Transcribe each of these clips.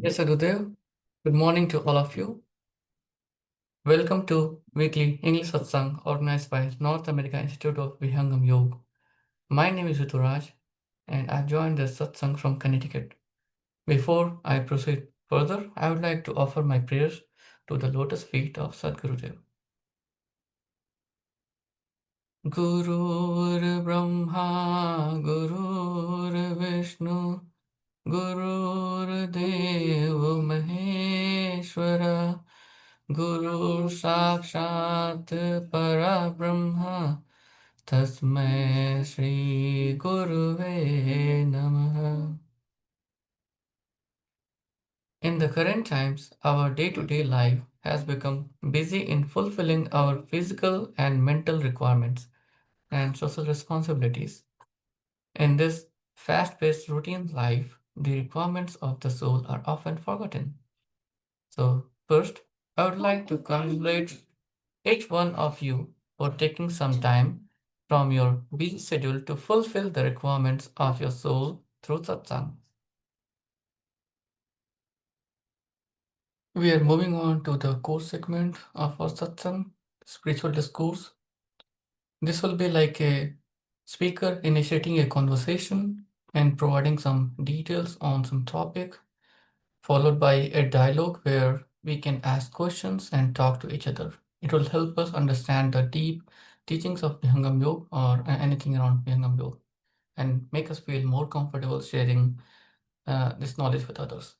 Yes, Sadgurudeo. Good morning to all of you. Welcome to weekly English Satsang organized by North American Institute of Vihangam Yoga. My name is Rituraj and I joined the Satsang from Connecticut. Before I proceed further, I would like to offer my prayers to the lotus feet of Sadgurudeo. Gurur Brahma, Gurur Vishnu, Gurur Dev Maheshwara. Guru Sakshat Parabrahma Tasmai Shri Guruve Namaha. In the current times, our day-to-day life has become busy in fulfilling our physical and mental requirements and social responsibilities. In this fast-paced routine life, the requirements of the soul are often forgotten. So, first, I would like to congratulate each one of you for taking some time from your busy schedule to fulfill the requirements of your soul through satsang. We are moving on to the core segment of our satsang, spiritual discourse. This will be like a speaker initiating a conversation and providing some details on some topic, followed by a dialogue where we can ask questions and talk to each other. It will help us understand the deep teachings of Vihangam Yoga or anything around Vihangam Yoga and make us feel more comfortable sharing this knowledge with others.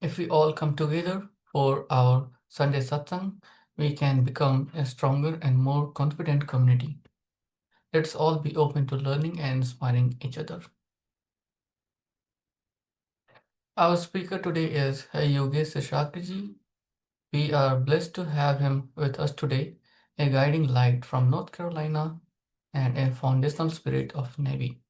If we all come together for our Sunday satsang, we can become a stronger and more confident community. Let's all be open to learning and inspiring each other. Our speaker today is Yogesh Seshakriji. We are blessed to have him with us today, a guiding light from North Carolina and a foundational spirit of NAIVY.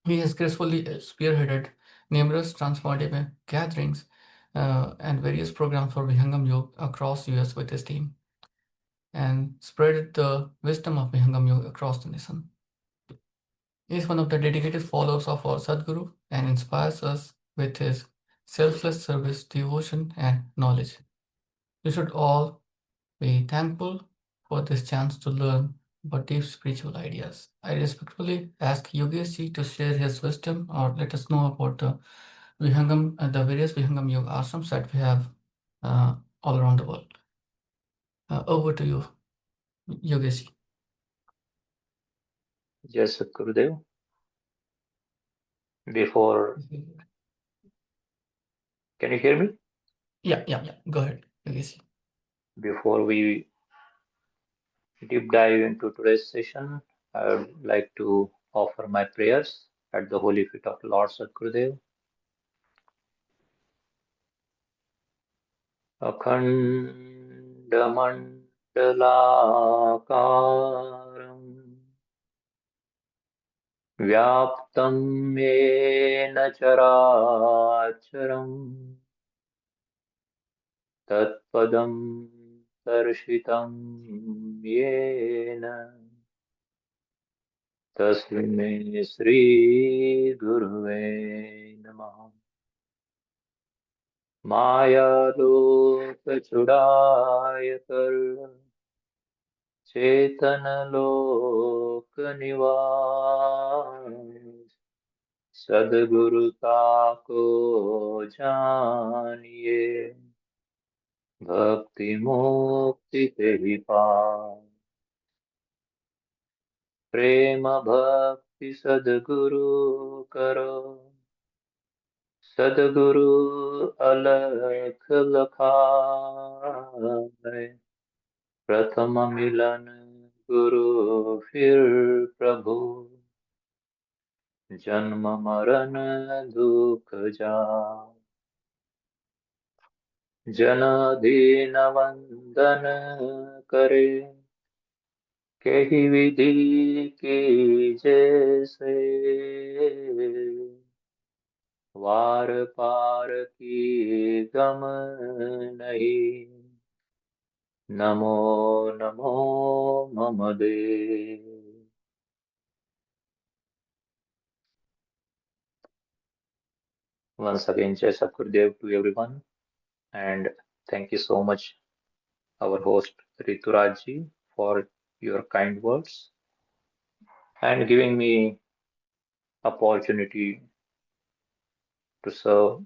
He has gracefully spearheaded numerous transformative gatherings and various programs for Vihangam Yoga across US with his team and spread the wisdom of Vihangam Yoga across the nation. He is one of the dedicated followers of our Sadguru and inspires us with his selfless service, devotion, and knowledge. We should all be thankful for this chance to learn about deep spiritual ideas. I respectfully ask Yogesh to share his wisdom or let us know about the various Vihangam Yoga Ashrams that we have all around the world. Over to you, Yogesh. Yes, Sadgurudeo. Before, can you hear me? Yeah. Go ahead, Yogesh. Before we deep dive into today's session, I would like to offer my prayers at the holy feet of Lord Sadgurudeo. अखण्डमण्डलाकारम् व्याप्तं येन चराचरम् तत्पदं दर्शितं येन तस्मै श्रीगुरुवे नमः। मायालोकचुडायकर चेतनलोकनिवास सद्गुरु ताको जानिए भक्ति मुक्ति ते ही पाए। प्रेम भक्ति सद्गुरु करो सद्गुरु अलख लखाए। प्रथम मिलन गुरु फिर प्रभु जन्म मरण दुख जा। जनादीन वंदन करे केहि विधि की जैसे वार पार की गम नहीं। नमो नमो मम देव। Once again, Jai Sadgurudeo to everyone, and thank you so much, our host Riturajji, for your kind words and giving me opportunity to serve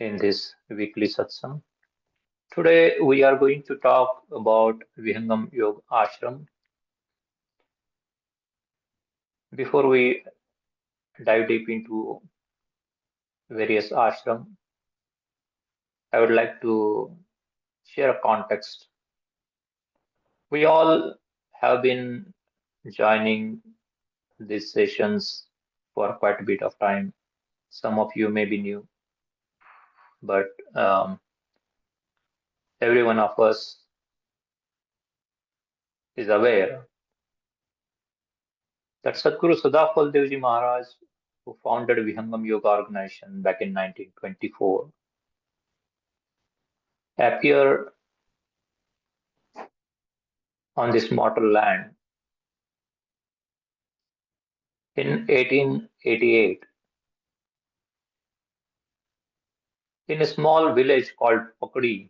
in this weekly satsang. Today we are going to talk about Vihangam Yoga Ashram. Before we dive deep into various ashram, I would like to share a context. We all have been joining these sessions for quite a bit of time. Some of you may be new, but every one of us is aware that Sadguru Sadafal Devji Maharaj, who founded Vihangam Yoga organization back in 1924, appeared on this mortal land in 1888 in a small village called Pakadi,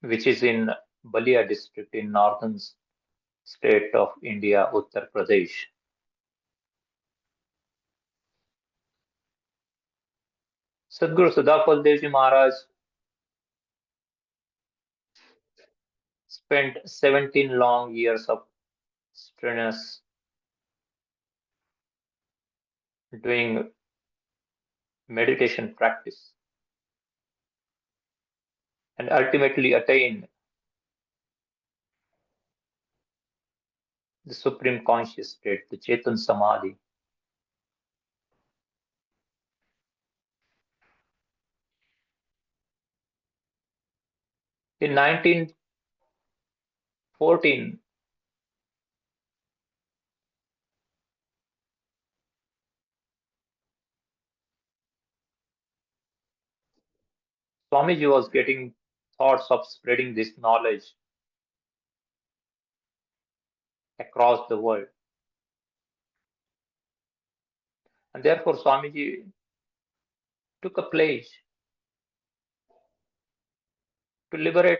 which is in Balia district in northern state of India, Uttar Pradesh. Sadguru Sadafal Devji Maharaj spent 17 long years of strenuous doing meditation practice and ultimately attained the supreme conscious state, the Chetan Samadhi. In 1914, Swamiji was getting thoughts of spreading this knowledge across the world. And therefore, Swamiji took a pledge to liberate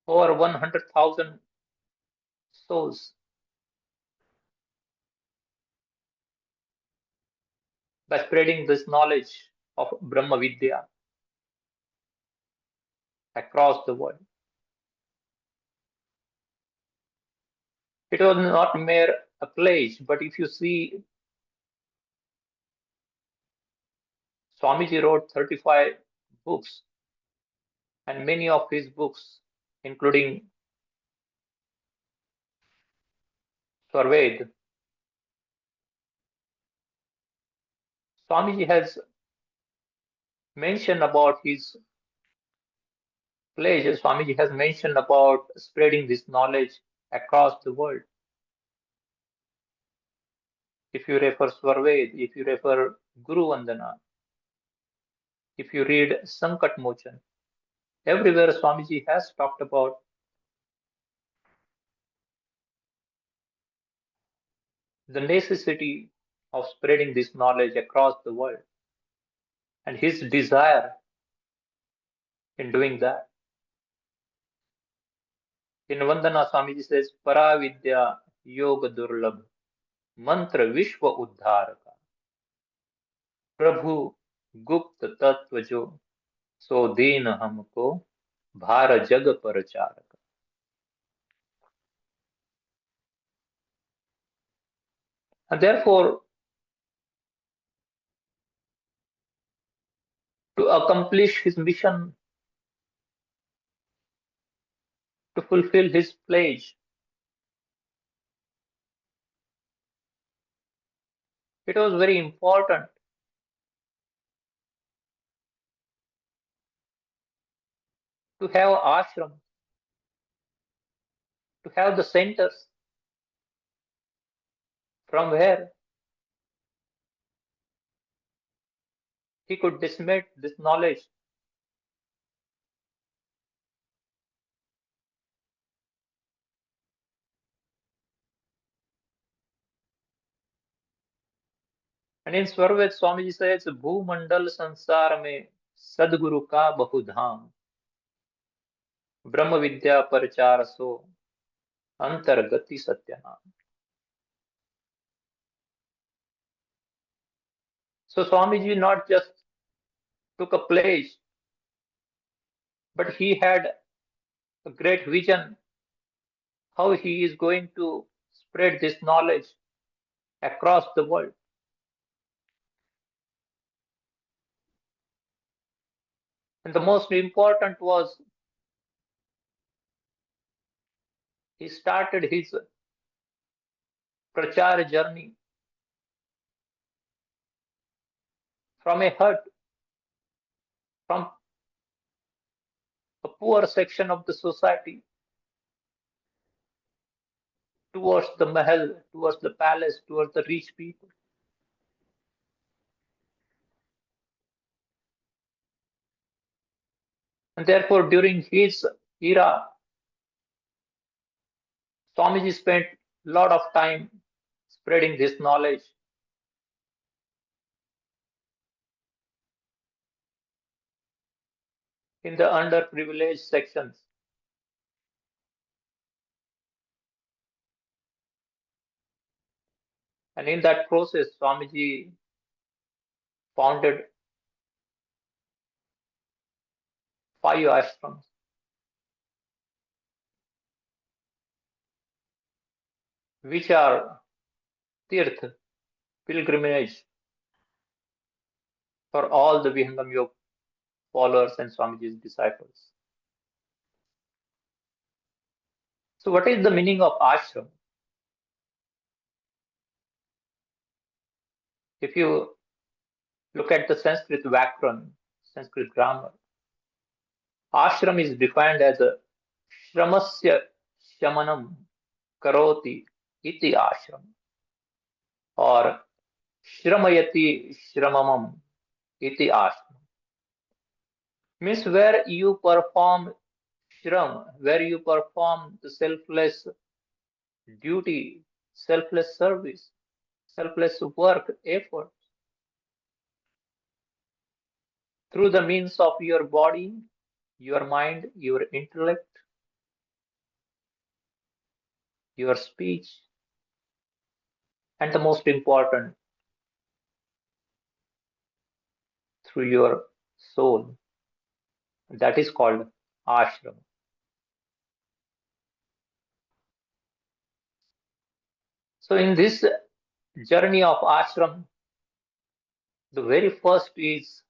over 100,000 souls by spreading this knowledge of Brahma Vidya across the world. It was not mere a pledge, but if you see, Swamiji wrote 35 books, and many of his books, including Sarved, Swamiji has mentioned about his pledge. Swamiji has mentioned about spreading this knowledge across the world. If you refer Sarved, if you refer Guru Vandana, if you read Sankat Mochan, everywhere Swamiji has talked about the necessity of spreading this knowledge across the world and his desire in doing that. In Vandana, Swamiji says, Paravidya Yoga Durlabh Mantra Vishwa Uddharaka Prabhu Gupt Tattva Jo So Deen Hamko Bhara Jag Paracharaka. And therefore, to accomplish his mission, to fulfill his pledge, it was very important to have ashram, to have the centers from where he could disseminate this knowledge. And in Swarved, Swamiji says, Bhumandal sansar mein Sadguru ka bahudham, Brahma Vidya parchar so, antargati satyanam. So Swamiji not just took a place, but he had a great vision how he is going to spread this knowledge across the world. And the most important was he started his prachar journey from a hut, from a poor section of the society towards the mahal, towards the palace, towards the rich people. And therefore, during his era, Swamiji spent a lot of time spreading this knowledge in the underprivileged sections. And in that process, Swamiji founded 5 ashrams, which are tirth, pilgrimage for all the Vihangam Yoga followers and Swamiji's disciples. So, what is the meaning of ashram? If you look at the Sanskrit Vyakran, Sanskrit grammar, ashram is defined as a shramasya shamanam karoti iti ashram, or shramayati shramamam iti ashram. Means where you perform shram, where you perform the selfless duty, selfless service, selfless work, effort through the means of your body, your mind, your intellect, your speech, and the most important, through your soul. That is called ashram. So, in this journey of ashram, the very first is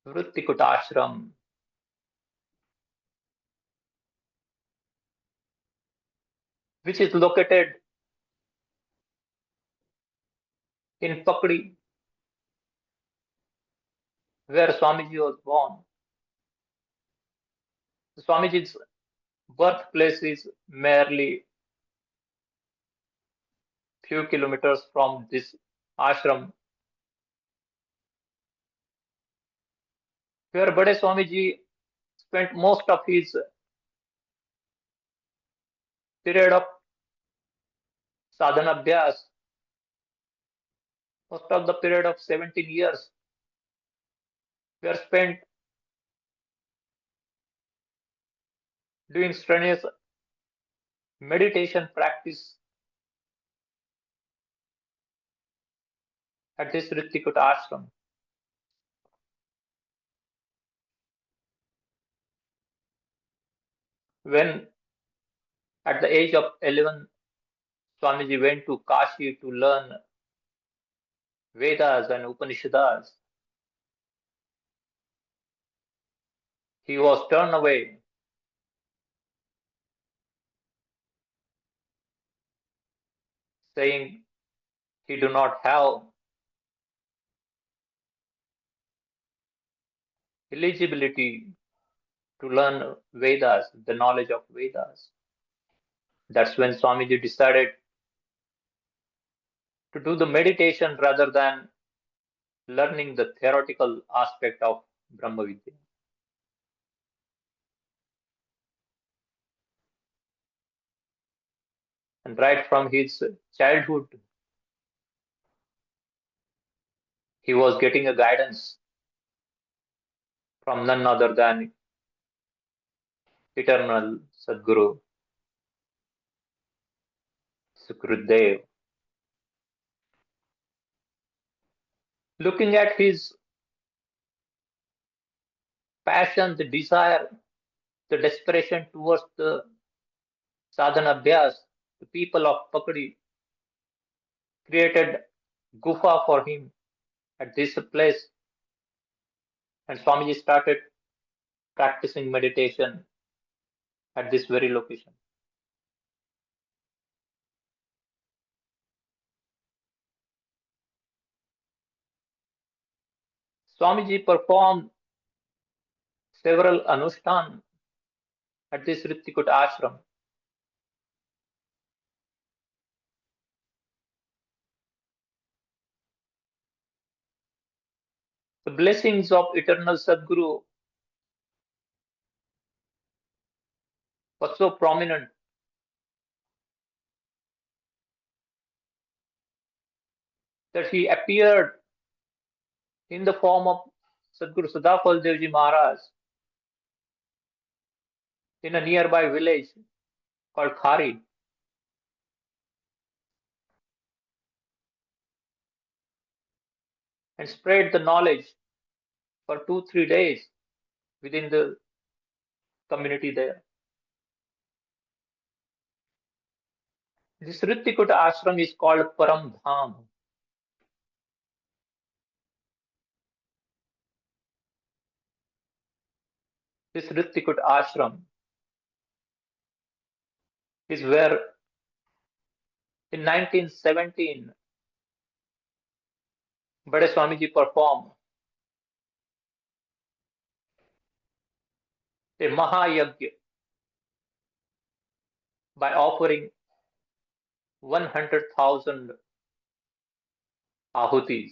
Vrittikut ashram, which is located in Pakri, where Swamiji was born. Swamiji's birthplace is merely few kilometers from this ashram, where Bade Swamiji spent most of his period of sadhana abhyas, most of the period of 17 years were spent doing strenuous meditation practice at this Rittikut ashram. When at the age of 11, Swamiji went to Kashi to learn Vedas and Upanishads, he was turned away, saying he do not have eligibility to learn Vedas, the knowledge of Vedas. That's when Swamiji decided to do the meditation rather than learning the theoretical aspect of Brahma Vidya. And right from his childhood, He was getting a guidance from none other than eternal Sadguru, Sadgurudeo. Looking at his passion, the desire, the desperation towards the sadhana abhyas, the people of Pakadi created gufa for him at this place, and Swamiji started practicing meditation at this very location. Swamiji performed several anushthan at this Ritikut ashram. The blessings of eternal Sadguru were so prominent that he appeared in the form of Sadguru Sadafal Devji Maharaj in a nearby village called Khari, and spread the knowledge for 2-3 days within the community there. This Ritikut ashram is called Param Dham. This Ritikut ashram is where in 1917 Bade Swamiji performed a Mahayagya by offering 100,000 ahutis.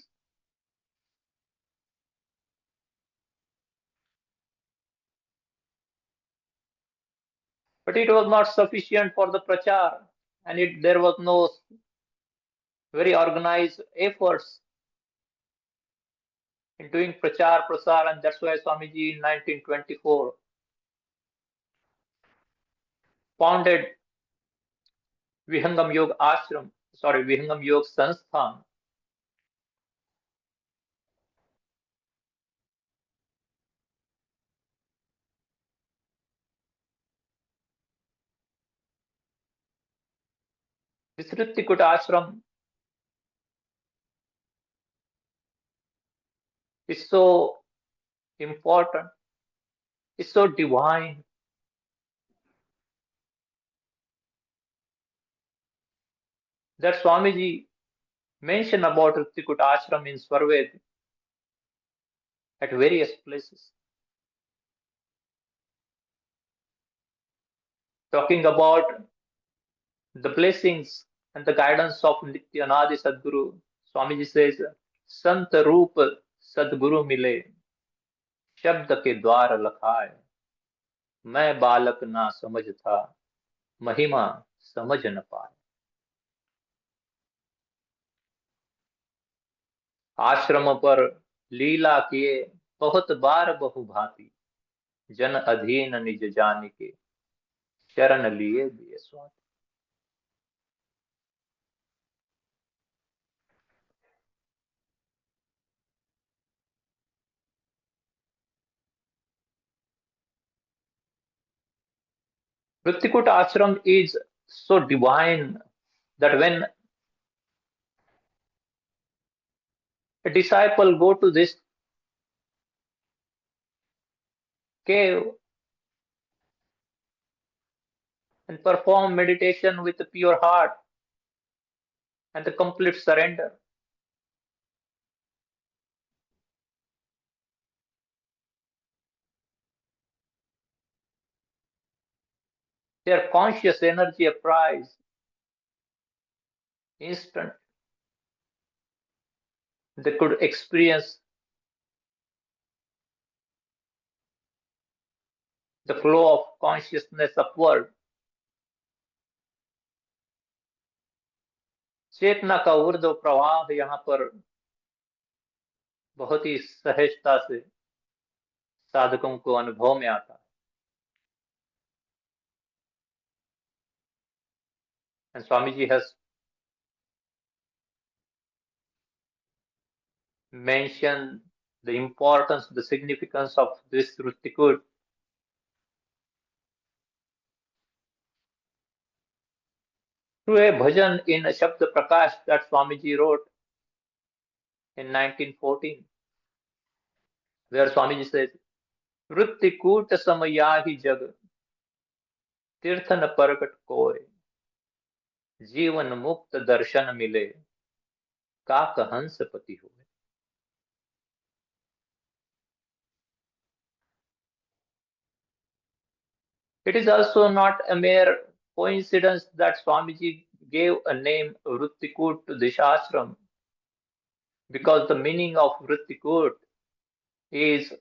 But it was not sufficient for the prachar, and there was no very organized efforts in doing prachar prasar, and that's why Swamiji in 1924 founded Vihangam Yoga Vihangam Yoga Sansthan. This Ritikut ashram is so important, is so divine, that Swamiji mentioned about Ritikut ashram in Swarved at various places, talking about the blessings and the guidance of Nityanadi Sadguru. Swamiji says, Sant Roop Sadguru mile, शब्द के द्वार लखाए, मैं बालक ना समझ था, महिमा समझ न पाए. आश्रम पर लीला किए बहुत बार बहु भांति, जन अधीन निज जान के, शरण लिए दिए स्वामी. Vritikut ashram is so divine that when a disciple go to this cave and perform meditation with a pure heart and the complete surrender, their conscious energy applies instant. They could experience the flow of consciousness upward. चेतना का ऊर्ध्व प्रवाह यहाँ पर बहुत ही सहजता से साधकों को अनुभव में आता है. And Swamiji has mentioned the importance, the significance of this Ruttikud through a bhajan in Shabda Prakash that Swamiji wrote in 1914, where Swamiji says, Ruttikut samayahi jag, tirthan parakat koy, जीवन मुक्त दर्शन मिले काक हंस पति हुए. It is also not a mere coincidence that Swamiji gave a name Vrittikut to this ashram, because the meaning of Vrittikut is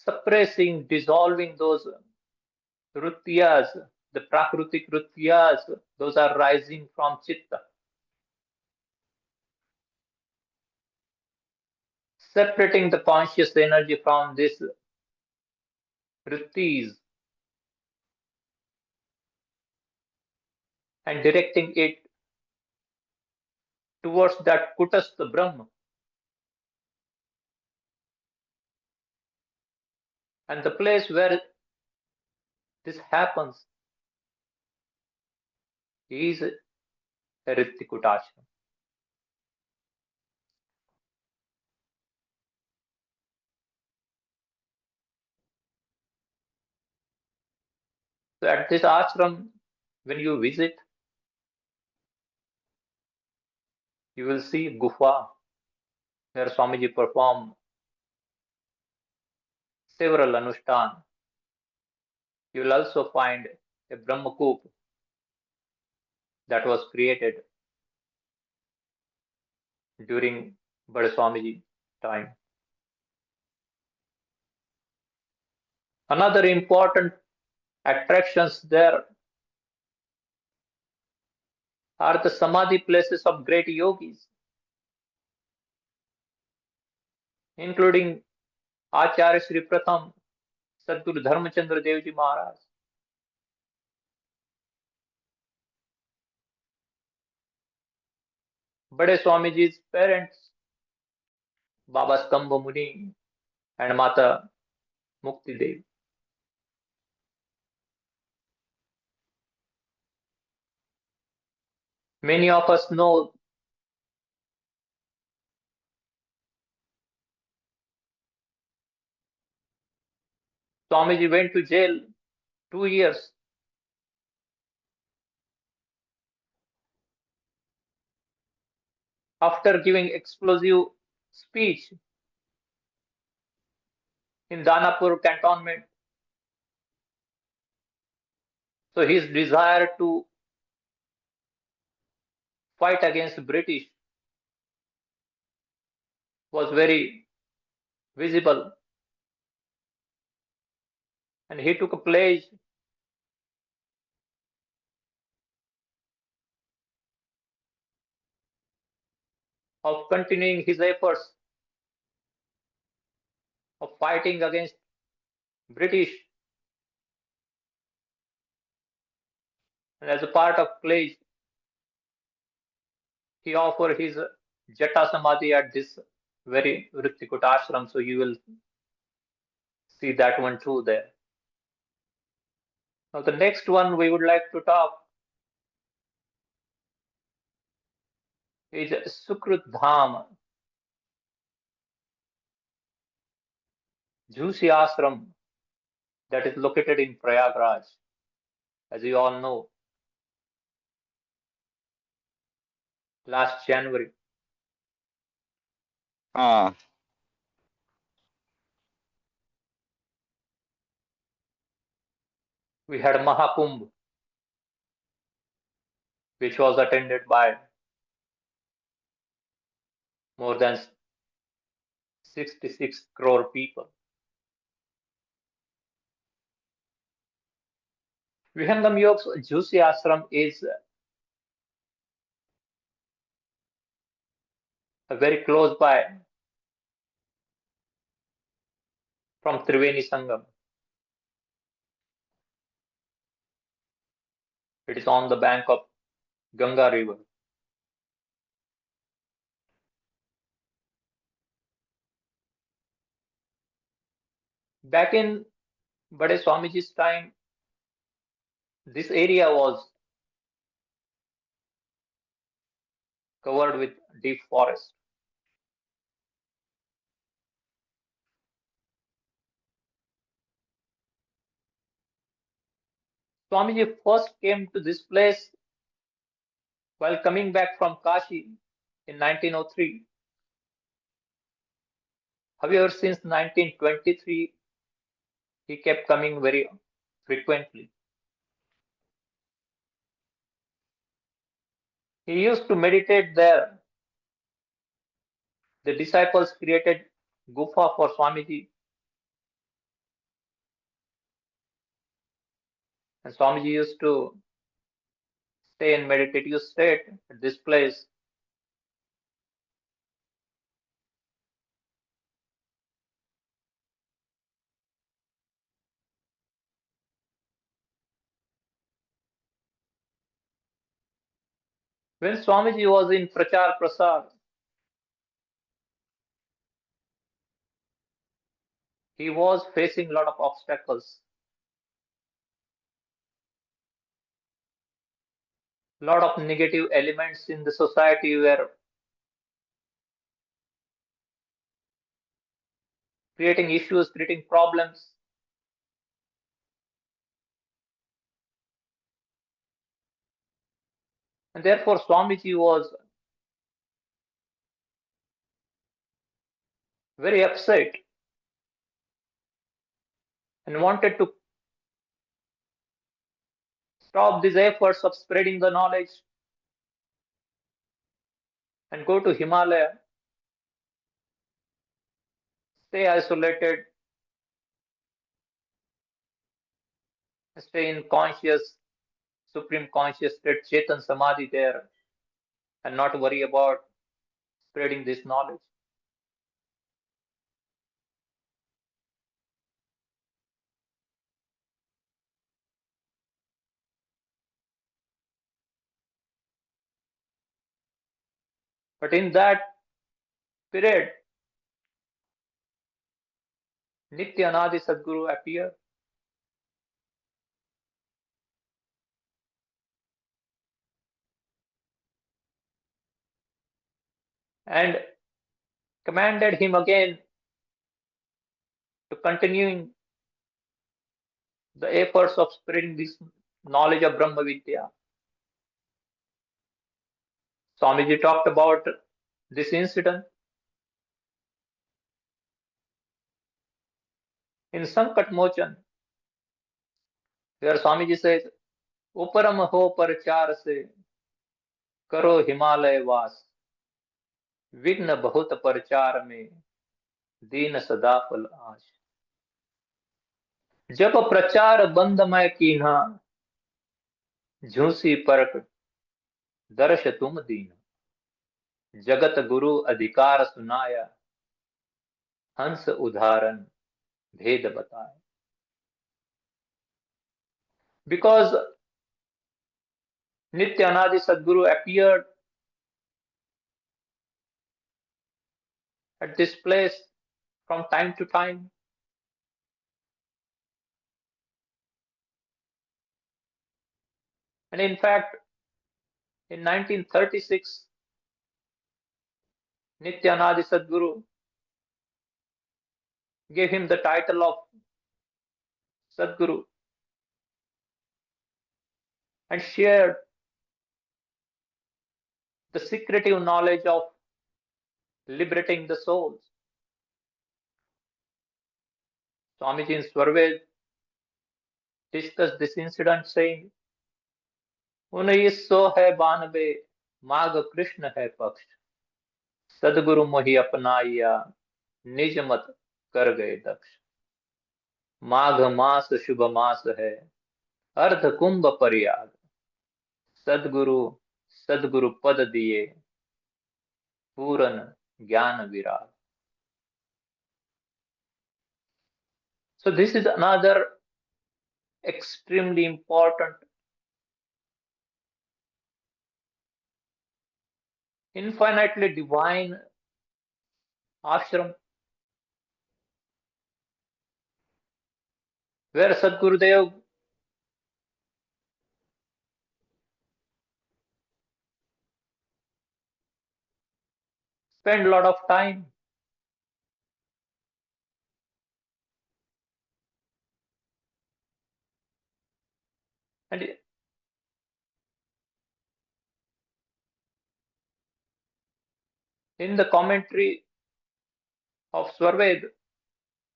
suppressing, dissolving those Vrittiyas, the Prakritik Vrittiyas, those are rising from Chitta, separating the conscious energy from these Vrittis and directing it towards that Kutastha Brahma. And the place where this happens is a Rittikut ashram. So at this ashram, when you visit, you will see Gufa, where Swamiji performed several anushthan. You will also find a Brahmakup that was created during Bada Swamiji time. Another important attractions there are the Samadhi places of great yogis, including Acharya Sri Pratham, Sadguru Dharmachandra Devji Maharaj. Bade Swamiji's parents, Baba Stambha Muni and Mata Mukti Devi. Many of us know Swamiji went to jail 2 years after giving explosive speech in Danapur cantonment. So his desire to fight against British was very visible, and he took a pledge of continuing his efforts of fighting against British, and as a part of pledge, he offered his Jata Samadhi at this very Rittikut ashram. So you will see that one too there. Now the next one we would like to talk is Sukrut Dham, Jhusi ashram, that is located in Prayagraj. As you all know, last January हाँ we had Mahakumbh, which was attended by more than 66 crore people. Vihangam Yoga's juicy ashram is very close by from Triveni Sangam. It is on the bank of Ganga River. Back in Bade Swamiji's time, this area was covered with deep forest. Swamiji first came to this place while coming back from Kashi in 1903. However, since 1923, he kept coming very frequently. He used to meditate there. The disciples created gufa for Swamiji, and Swamiji used to stay in meditative state at this place. When Swamiji was in Prachar Prasar, he was facing a lot of obstacles. A lot of negative elements in the society were creating issues, creating problems. And therefore, Swamiji was very upset and wanted to stop these efforts of spreading the knowledge and go to Himalaya, stay isolated, stay in conscious, supreme conscious state, Chetan Samadhi there, and not worry about spreading this knowledge. But in that period, Nityanadi Sadguru appeared and commanded him again to continuing the efforts of spreading this knowledge of Brahma Vidya. Swamiji talked about this incident in Sankat Mochan, where Swamiji says, Uparam ho parchar se karo Himalaya vas, विघ्न बहुत प्रचार में दीन सदा फल आश जब प्रचार बंद मैं कीन्हा झूसी परक दर्श तुम दीन जगत गुरु अधिकार सुनाया हंस उदाहरण भेद बताए because Nityanadi Sadguru appeared at this place from time to time. And in fact, in 1936, Nityanadi Sadguru gave him the title of Sadguru and shared the secretive knowledge of liberating the souls. Swamiji in Swarved discussed this incident saying, 1992 माघ कृष्ण है पक्ष सदगुरु मोहि अपनाइया निज मत कर गए दक्ष माघ मास शुभ मास है अर्ध कुंभ परियाग सदगुरु सदगुरु पद दिए पूरन ज्ञान विराग. So this is another extremely important, infinitely divine ashram where Sadgurudeo spent a lot of time. And in the commentary of Swarved,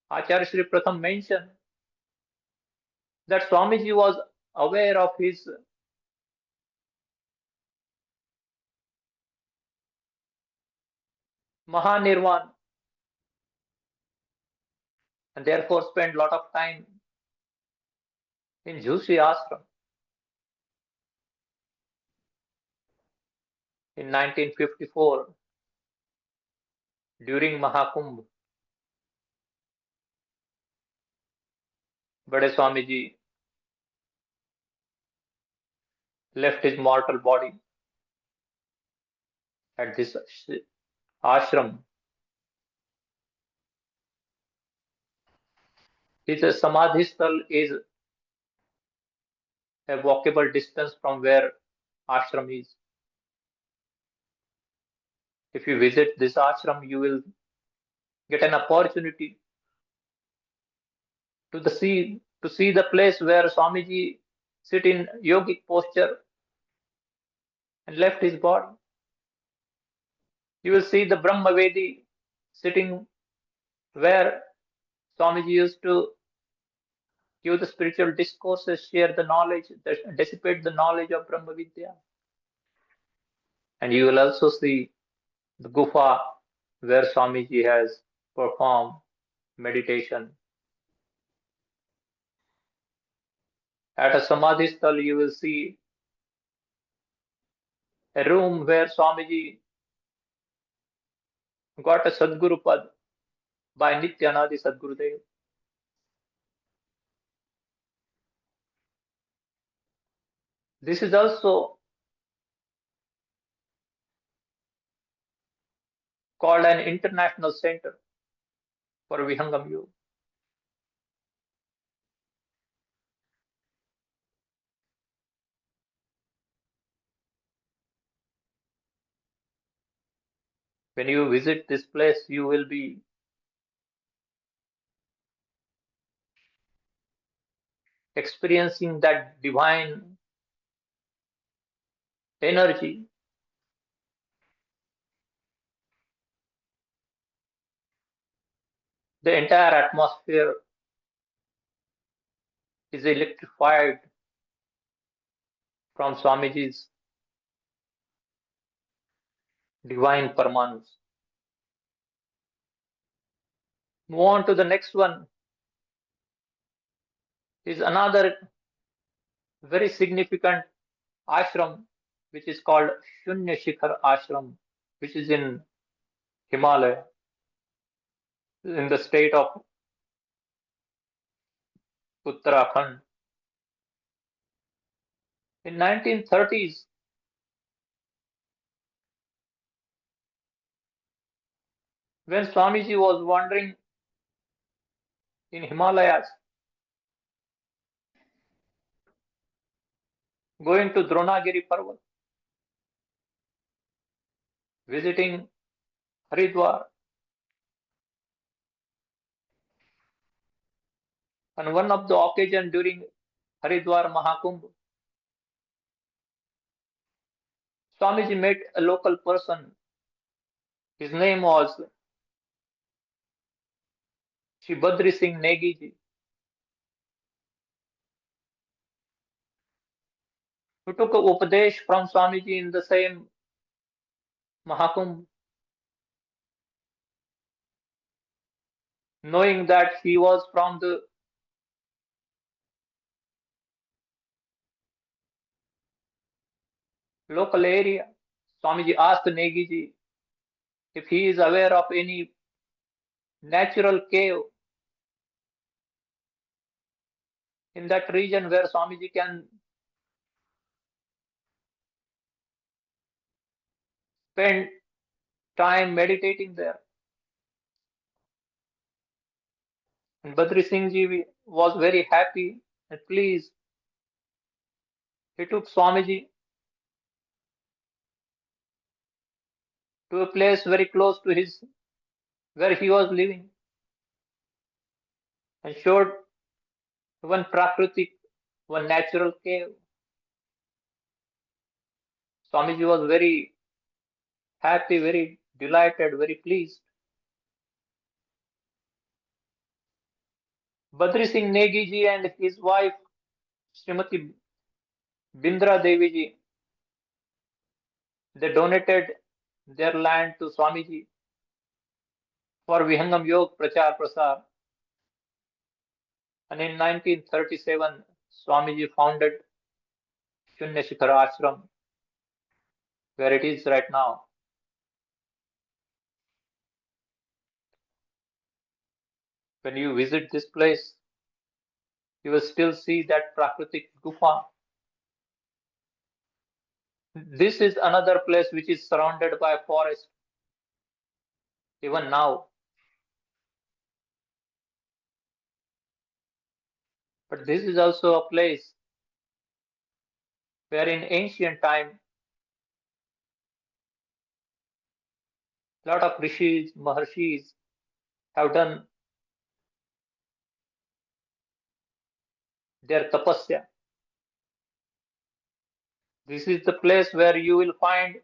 Acharya Sri Pratham mentioned that Swamiji was aware of his Mahanirvan and therefore spent a lot of time in Jhusi Ashram. In 1954, during Mahakumbh, Bade Swamiji left his mortal body at this ashram. His Samadhi sthal is a walkable distance from where ashram is. If you visit this ashram, you will get an opportunity to see the place where Swamiji sit in yogic posture and left his body. You will see the Brahmavedi sitting where Swamiji used to give the spiritual discourses, share the knowledge, dissipate the knowledge of Brahma Vidya. And you will also see the Gufa where Swamiji has performed meditation. At a Samadhi sthal, you will see a room where Swamiji got a Sadguru Pad by Nityanadi Sadgurudeo. This is also called an international center for Vihangam Yoga. When you visit this place, you will be experiencing that divine energy. The entire atmosphere is electrified from Swamiji's divine Paramanus. Move on to the next one is another very significant ashram which is called Shunya Shikhar Ashram, which is in Himalaya, in the state of Uttarakhand. In 1930s, when Swamiji was wandering in Himalayas, going to Dronagiri Parvat, visiting Haridwar, on one of the occasion during Haridwar Mahakumbh, Swamiji met a local person. His name was Shri Badri Singh Negi ji, who took Upadesh from Swamiji in the same Mahakumbh, knowing that he was from the local area. Swamiji asked Negiji if he is aware of any natural cave in that region where Swamiji can spend time meditating there. And Badri Singh Ji was very happy and pleased. He took Swamiji to a place very close to his where he was living and showed one prakritik, one natural cave. Swamiji was very happy, very delighted, very pleased. Badri Singh Negi ji and his wife Srimati Bindra Devi ji, they donated their land to Swamiji for Vihangam Yoga Prachar Prasar. And in 1937, Swamiji founded Shunya Shikhar Ashram, where it is right now. When you visit this place, you will still see that Prakritik Gufa. This is another place which is surrounded by forest, even now. But this is also a place where in ancient time, a lot of rishis, maharshis have done their tapasya. This is the place where you will find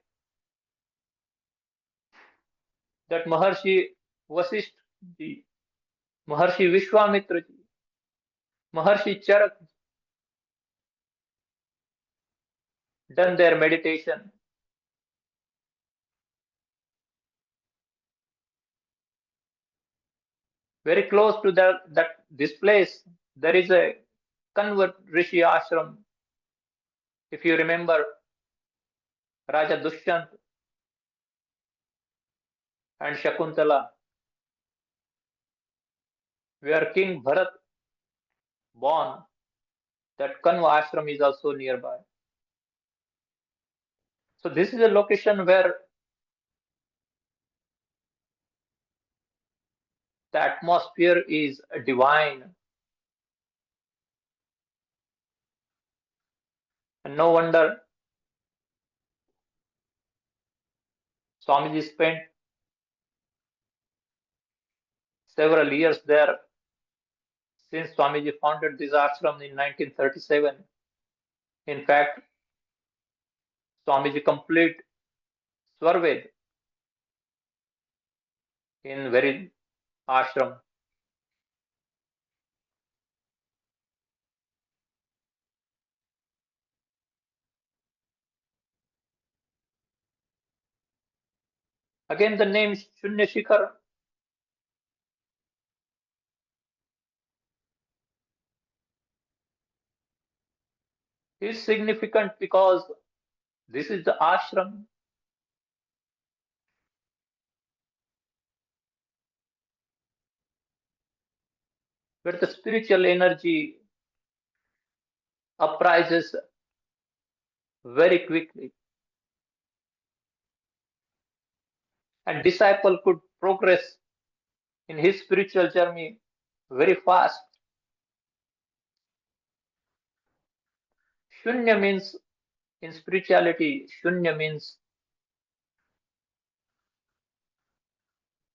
that Maharshi Vasisht ji, Maharshi Vishwamitra ji, Maharshi Charak done their meditation. Very close to this place, there is a convert Rishi ashram. If you remember, Raja Dushyant and Shakuntala, where King Bharat born, that Kanva ashram is also nearby. So this is a location where the atmosphere is divine. And no wonder Swamiji spent several years there since Swamiji founded this ashram in 1937. In fact, Swamiji complete Swarved in very ashram. Again, the name Shunya Shikhar is significant because this is the ashram where the spiritual energy uprises very quickly and disciple could progress in his spiritual journey very fast. Shunya means in spirituality, Shunya means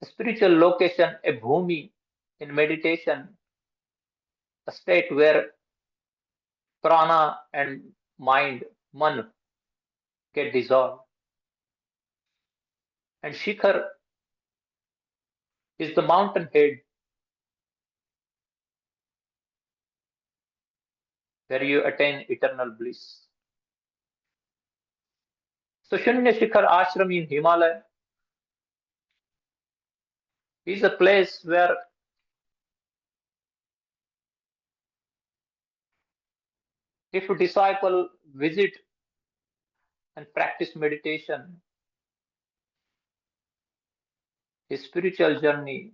a spiritual location, a bhumi in meditation, a state where prana and mind, man, get dissolved. And Shikhar is the mountain head where you attain eternal bliss. So Shunya Shikhar Ashram in Himalaya is a place where if a disciple visit and practice meditation. His spiritual journey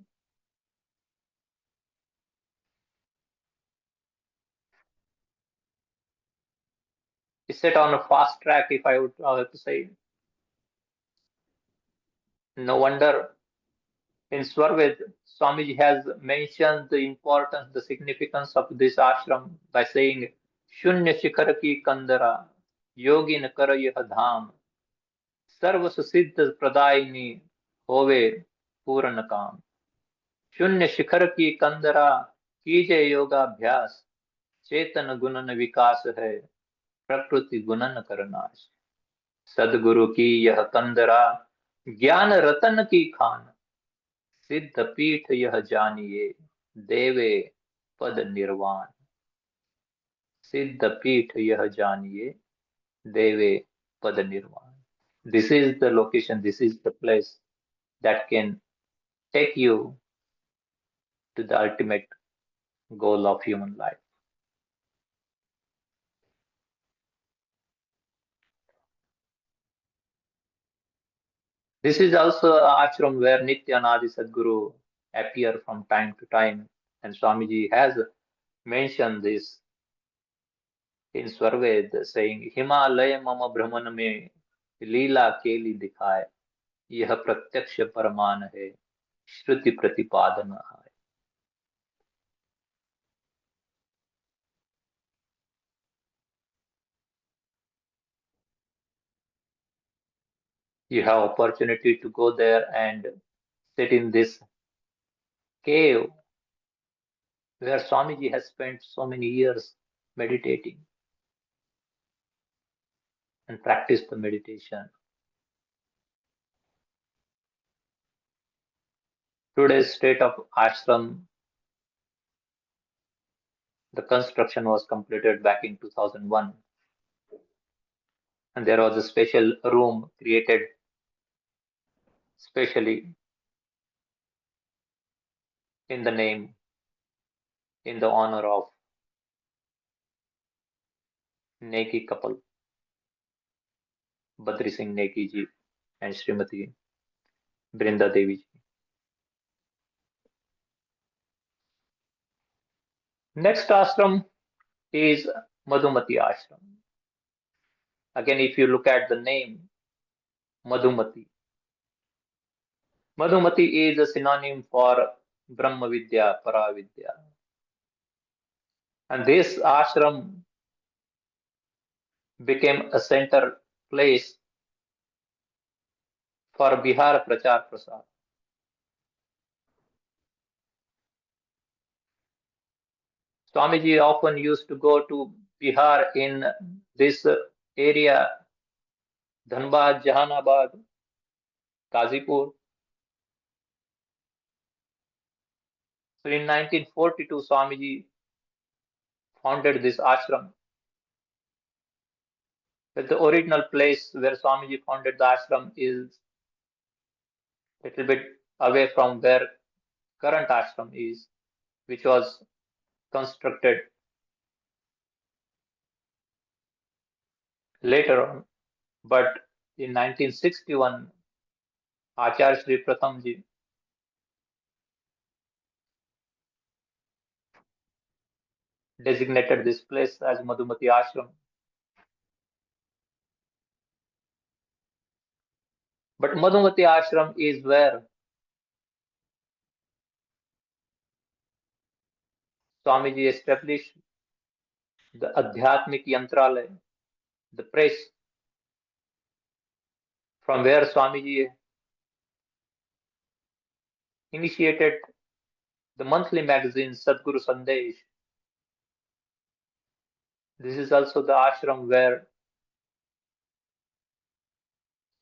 is set on a fast track, if I would have to say. No wonder in Swarved, Swamiji has mentioned the importance, the significance of this ashram by saying, Shunya Shikhar ki Kandara, Yogi न कर यह धाम, सर्व सिद्ध प्रदायिनी होवे पूर्ण काम. शून्य शिखर की कंदरा कीजे योगाभ्यास, चेतन गुणन विकास है, प्रकृति गुणन करनाश. सदगुरु की यह कंदरा, ज्ञान रतन की खान, सिद्ध पीठ यह जानिए, देवे पद निर्वाण. सिद्ध पीठ यह जानिए, देवे पद निर्वाण. This is the location, this is the place that can take you to the ultimate goal of human life. This is also an ashram where Nityanadi Sadguru appear from time to time, and Swamiji has mentioned this in Swarved, saying, Himalaya mama brahman में लीला केली दिखाए, यह प्रत्यक्ष परमान है, श्रुति प्रतिपादन आए. You have opportunity to go there and sit in this cave where Swamiji has spent so many years meditating and practice the meditation. Today's state of ashram, the construction was completed back in 2001, and there was a special room created specially in the name, in the honor of Neki couple, Badri Singh Neki ji and Srimati Brinda Devi ji. Next ashram is Madhumati ashram. Again, if you look at the name, Madhumati. Madhumati is a synonym for Brahma Vidya, Paravidya. And this ashram became a center place for Bihar Prachar Prasar. Swamiji often used to go to Bihar in this area, Dhanbad, Jahanabad, Gazipur. So in 1942, Swamiji founded this ashram. But the original place where Swamiji founded the ashram is a little bit away from where current ashram is, which was constructed later on. But in 1961, Acharya Sri Prathamji designated this place as Madhumati Ashram. But Madhumati Ashram is where Swamiji established the Adhyatmik Yantralaya, the press, from where Swamiji initiated the monthly magazine Sadguru Sandesh. This is also the ashram where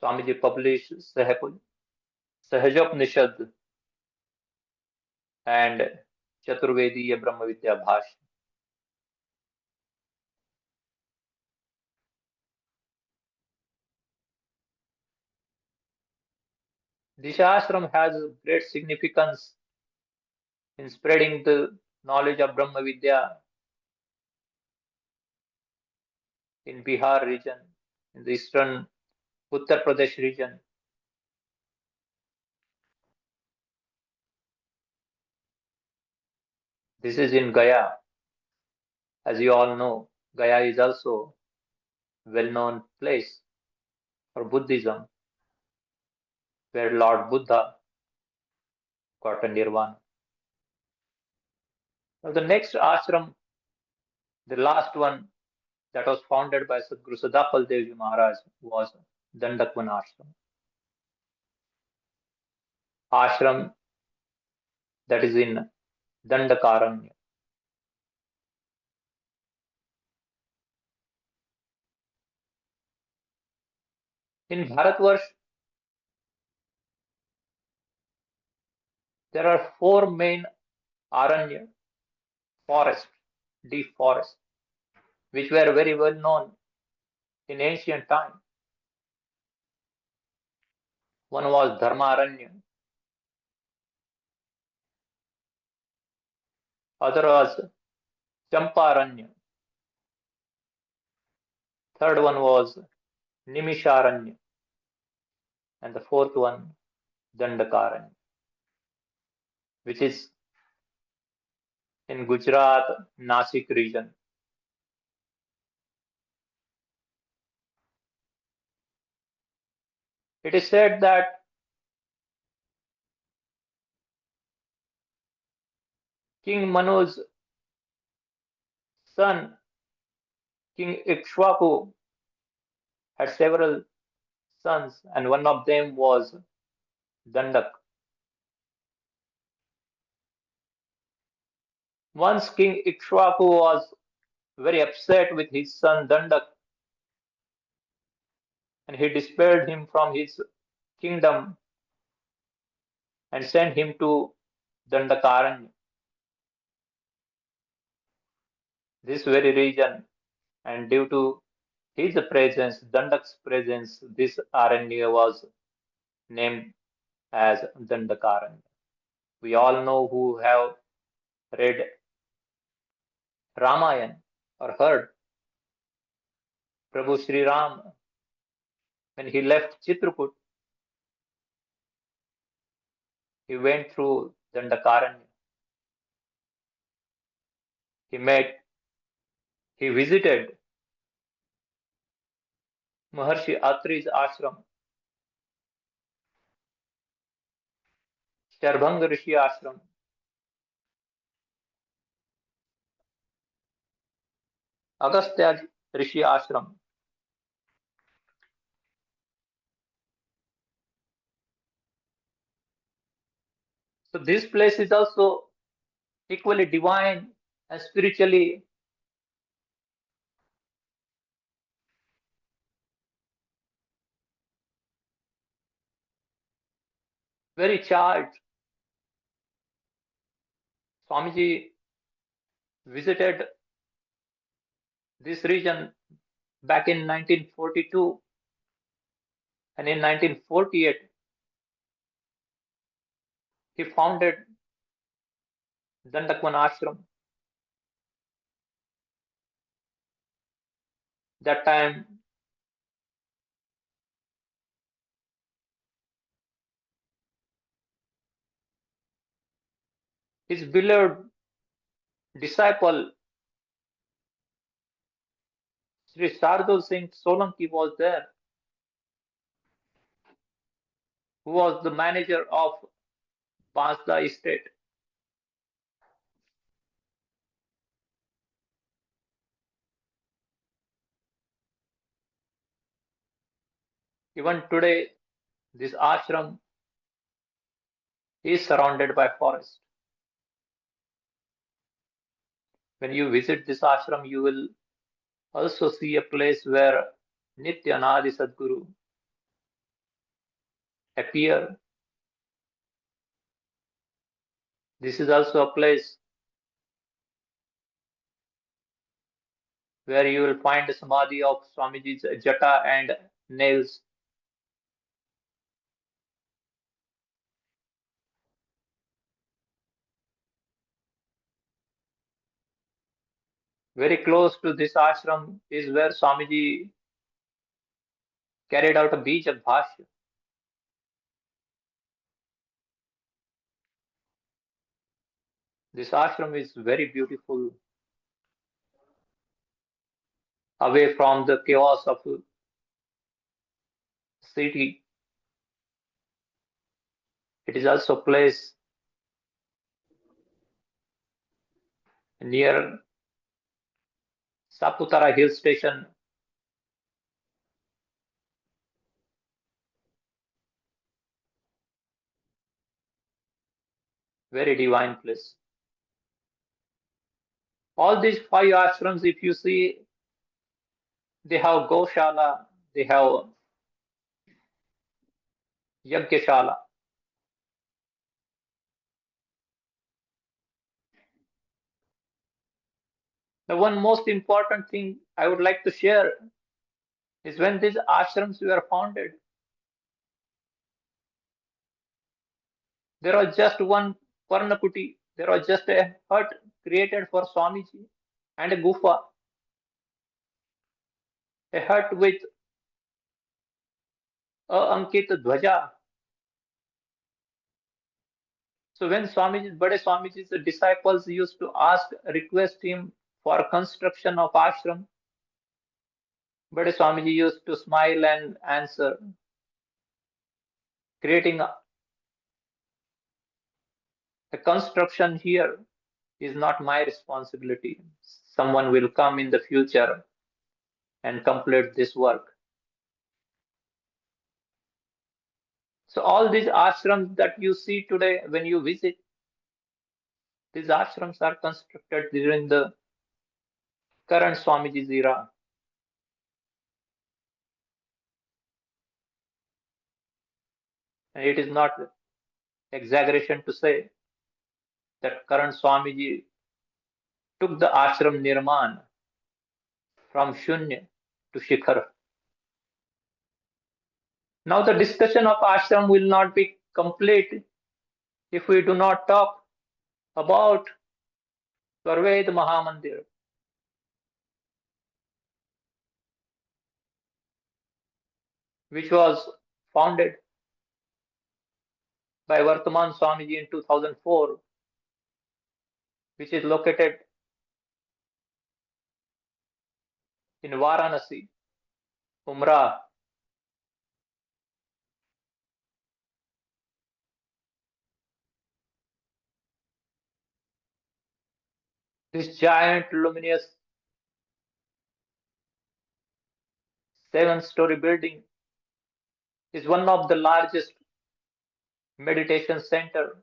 Swamiji published Sahajopnishad and Chaturvediya Brahma Vidya Bhashya. This ashram has great significance in spreading the knowledge of Brahma Vidya in Bihar region, in the eastern Uttar Pradesh region. This is in Gaya. As you all know, Gaya is also a well-known place for Buddhism, where Lord Buddha got a nirvana. Now, the next ashram, the last one that was founded by Sadguru Sadapal Devji Maharaj, was Dandakvan Ashram. Ashram that is in Dandakaranya. In Bharatvarsh, there are four main aranya, forest, deep forest, which were very well known in ancient time. One was Dharmaranya, other was Champaranya, third one was Nimisharanya, and the fourth one Dandakaranya, which is in Gujarat, Nasik region. It is said that King Manu's son, King Ikshwaku, had several sons, and one of them was Dandak. Once King Ikshwaku was very upset with his son Dandak, and he dispelled him from his kingdom and sent him to Dandakaranya, this very region. And due to his presence, Dandak's presence, this Aranya was named as Dandakaranya. We all know who have read Ramayana or heard Prabhu Sri Ram when he left Chitrakoot, he went through Dandakaranya. He met, he visited Maharshi Atri's ashram, Sharbhanga Rishi ashram, Agastya Rishi ashram. So this place is also equally divine and spiritually very charged. Swamiji visited this region back in 1942, and in 1948 he founded Dandakwan ashram. That time his beloved disciple Sri Shardul Singh Solanki was there, who was the manager of Bansda estate. Even today, this ashram is surrounded by forest. When you visit this ashram, you will also see a place where Nityanadi Sadguru appear. This is also a place where you will find the samadhi of Swamiji's jata and nails. Very close to this ashram is where Swamiji carried out a Bijak Bhashya. This ashram is very beautiful, away from the chaos of the city. It is also placed near Saputara hill station, very divine place. All these five ashrams, if you see, they have Goshala, they have Yagyashala. The one most important thing I would like to share is when these ashrams were founded, there was just one Parnakuti, there was just a hut created for Swamiji and a gufa, a hut with a Ankit Dhwaja. So when Bade Swamiji's disciples used to request him for construction of ashram, Bade Swamiji used to smile and answer, creating a construction here is not my responsibility. Someone will come in the future and complete this work. So all these ashrams that you see today when you visit, these ashrams are constructed during the current Swamiji's era. And it is not exaggeration to say that current Swamiji took the ashram nirman from Shunya to Shikhar. Now the discussion of ashram will not be complete if we do not talk about Sarved Mahamandir, which was founded by Vartaman Swamiji in 2004, which is located in Varanasi, Umrah. This giant luminous 7-story building is one of the largest meditation center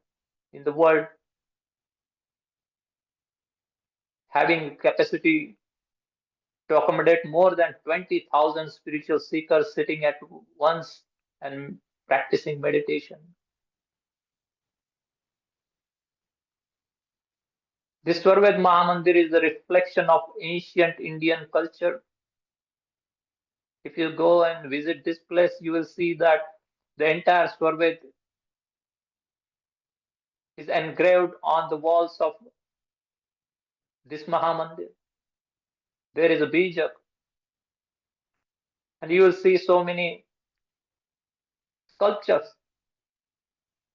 in the world, having capacity to accommodate more than 20,000 spiritual seekers sitting at once and practicing meditation. This Sarved Mahamandir is a reflection of ancient Indian culture. If you go and visit this place, you will see that the entire Sarved is engraved on the walls of this Mahamandir. There is a bijak, and you will see so many sculptures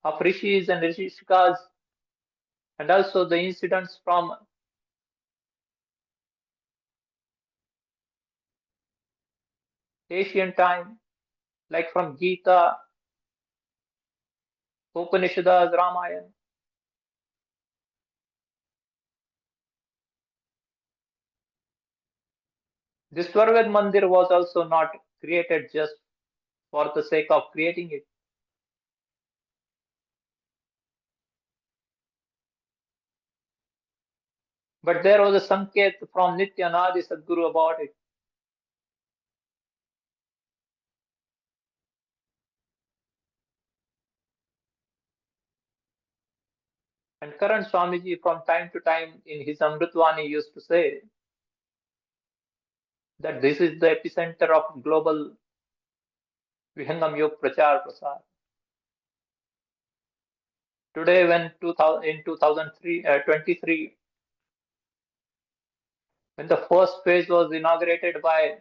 of rishis and rishikas, and also the incidents from ancient time, like from Gita, Upanishads, Ramayana. This Swarved Mandir was also not created just for the sake of creating it, but there was a sanket from Nityanadi Sadguru about it. And current Swamiji from time to time in his Amritvani used to say that this is the epicenter of global Vihangam Yoga Prachar Prasar. Today, when 2000, in 2023, when the first phase was inaugurated by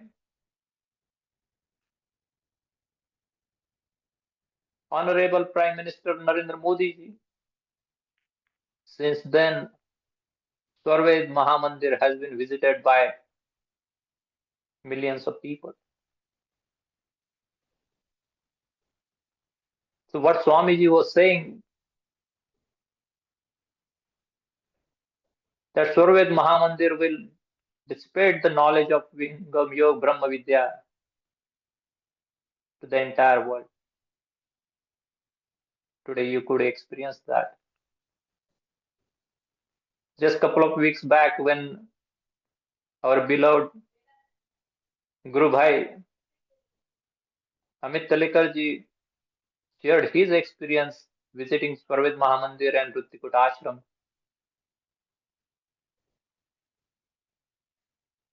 Honorable Prime Minister Narendra Modi ji. Since then, Swarved Mahamandir has been visited by millions of people. So what Swamiji was saying, that Swarved Mahamandir will dissipate the knowledge of Vihangam Yoga Brahma Vidya to the entire world. Today you could experience that. Just a couple of weeks back when our beloved Guru Bhai Amit Talikar ji shared his experience visiting Swarved Mahamandir and Rutikut Ashram,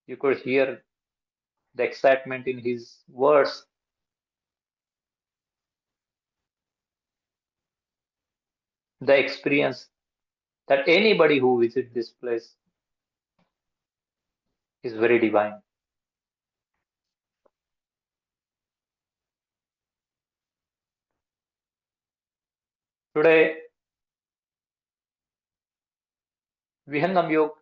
you could hear the excitement in his words, the experience that anybody who visits this place is very divine. Today, Vihangam Yoga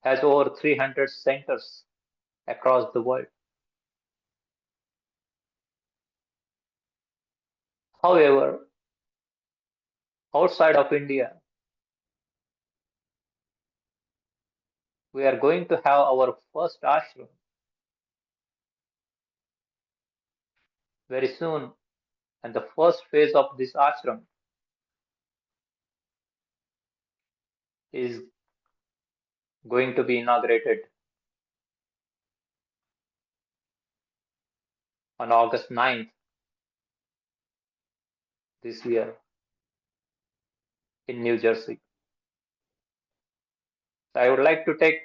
has over 300 centers across the world. However, outside of India, we are going to have our first ashram very soon, and the first phase of this ashram is going to be inaugurated on August 9th this year in New Jersey. So I would like to take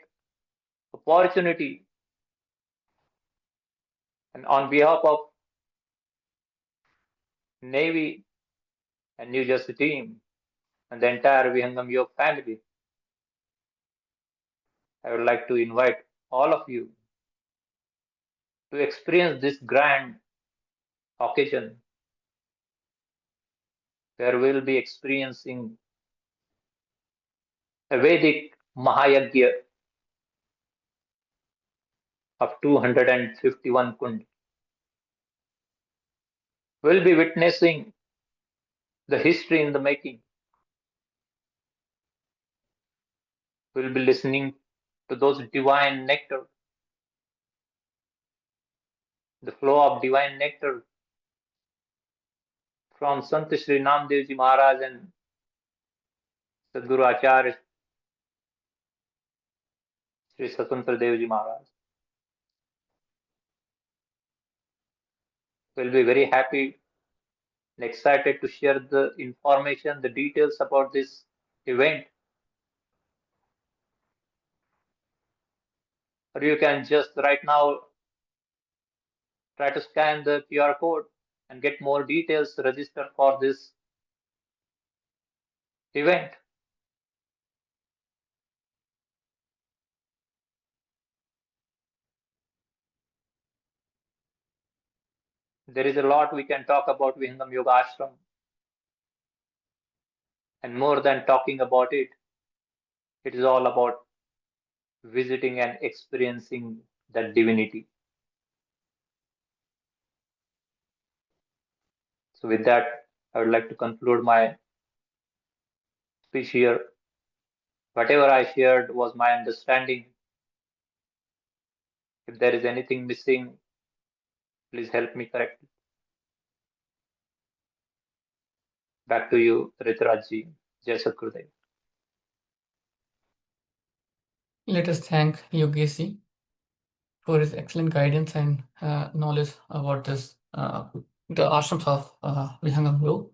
opportunity and on behalf of NAIVY and New Jersey team and the entire Vihangam Yoga family, I would like to invite all of you to experience this grand occasion where we'll be experiencing a Vedic Mahayagya of 251 kund. We'll be witnessing the history in the making. We'll be listening to those divine nectar, the flow of divine nectar from Sant Shri Namdev Ji Maharaj and Sadguru Acharya Shri Satantra Dev Ji Maharaj. We'll be very happy and excited to share the information, the details about this event. Or you can just right now try to scan the QR code and get more details, register for this event. There is a lot we can talk about Vihangam Yoga Ashram. And more than talking about it, it is all about visiting and experiencing that divinity. So, with that, I would like to conclude my speech here. Whatever I shared was my understanding. If there is anything missing, please help me correct it. Back to you, Riturajji. Jai Sadgurudeo. Let us thank Yogesh for his excellent guidance and knowledge about this, the ashrams of Vihangam Yoga.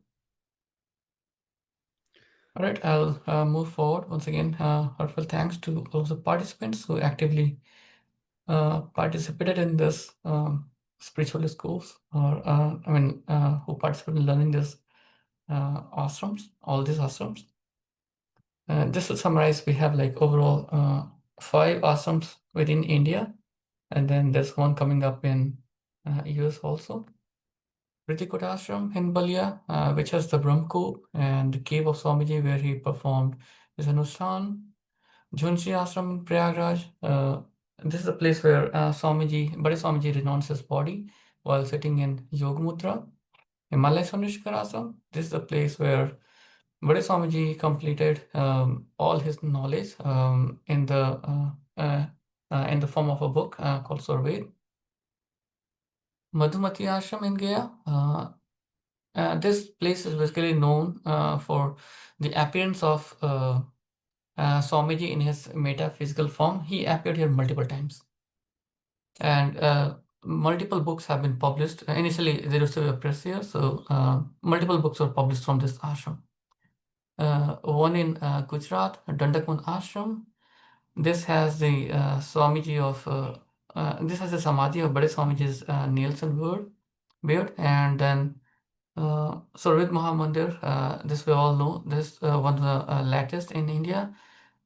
All right, I'll move forward. Once again, heartfelt thanks to all the participants who actively participated in this spiritual schools, or who participated in learning this ashrams, all these ashrams. Just to summarize, we have like overall 5 ashrams within India, and then there's one coming up in US also. Ritikot Ashram in Balia, which has the Brahmcoop and the cave of Swamiji where he performed his Anushan. Junshi Ashram in Prayagraj. This is a place where Bade Swamiji renounced his body while sitting in Yoga Mudra. Himalaya Sonishkar Ashram. This is a place where Bade Swamiji completed all his knowledge in the form of a book called Surved. Madhumati Ashram in Gaya. This place is basically known for the appearance of Swamiji in his metaphysical form. He appeared here multiple times, and multiple books have been published. Initially, there used to be a press here, so multiple books were published from this ashram. One in Gujarat, Dandakman Ashram. This has the Swamiji of this has the Samadhi of Bade Swamiji's Nielsen beard, and then Survit Mahamandir. This we all know. This one of the latest in India.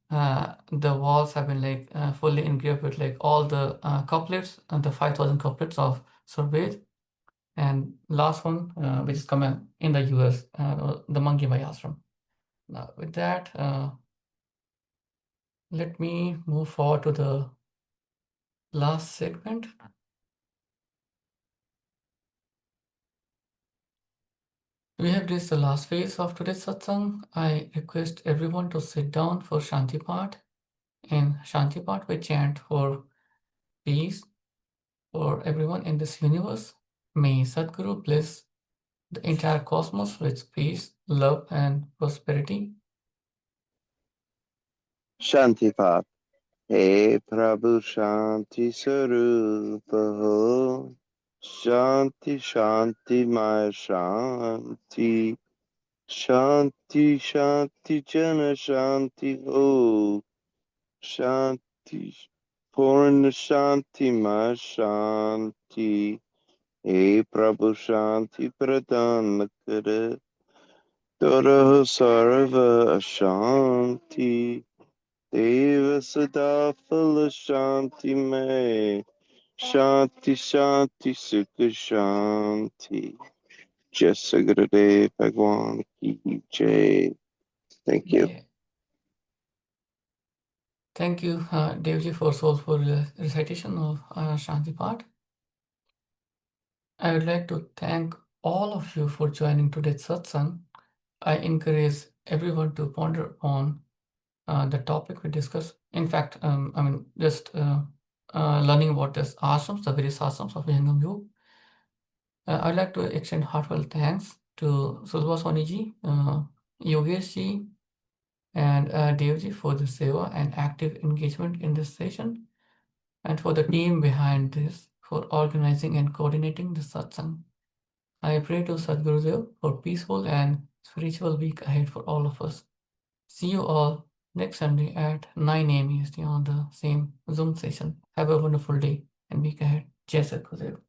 The walls have been like fully engraved with like all the couplets, the 5,000 couplets of Surved. And last one, which is coming in the US, the Monkey Bhai Ashram. Now, with that, let me move forward to the last segment. We have reached the last phase of today's satsang. I request everyone to sit down for Shanti Part. In Shanti Part, we chant for peace for everyone in this universe. May Sadguru bless the entire cosmos with peace, love, and prosperity. Shanti Path. Hey Prabhu Shanti Sarupa Ho. Shanti Shanti Maya Shanti. Shanti Shanti Jana Shanti Ho. Shanti Purna Shanti Maya Shanti. Hey Prabhu Shanti Pradhan Kara. Tara Sarva Shanti. Deva Sada Phala Shanti May. Shanti Shanti Sukha Shanti. Jasagurade Bhagwan Ki Jai. Thank you. Yeah. Thank you, Devji, for soulful recitation of Shanti Part. I would like to thank all of you for joining today's satsang. I encourage everyone to ponder upon the topic we discussed. In fact, just learning about this ashrams, the various ashrams of Vihangam Yoga. I'd like to extend heartfelt thanks to Sulva Soniji, Yogesh ji, and Devji for the seva and active engagement in this session, and for the team behind this for organizing and coordinating the satsang. I pray to Sadgurudeo for peaceful and spiritual week ahead for all of us. See you all next Sunday at 9 a.m. EST on the same Zoom session. Have a wonderful day and week ahead. Jai Sadgurudeo.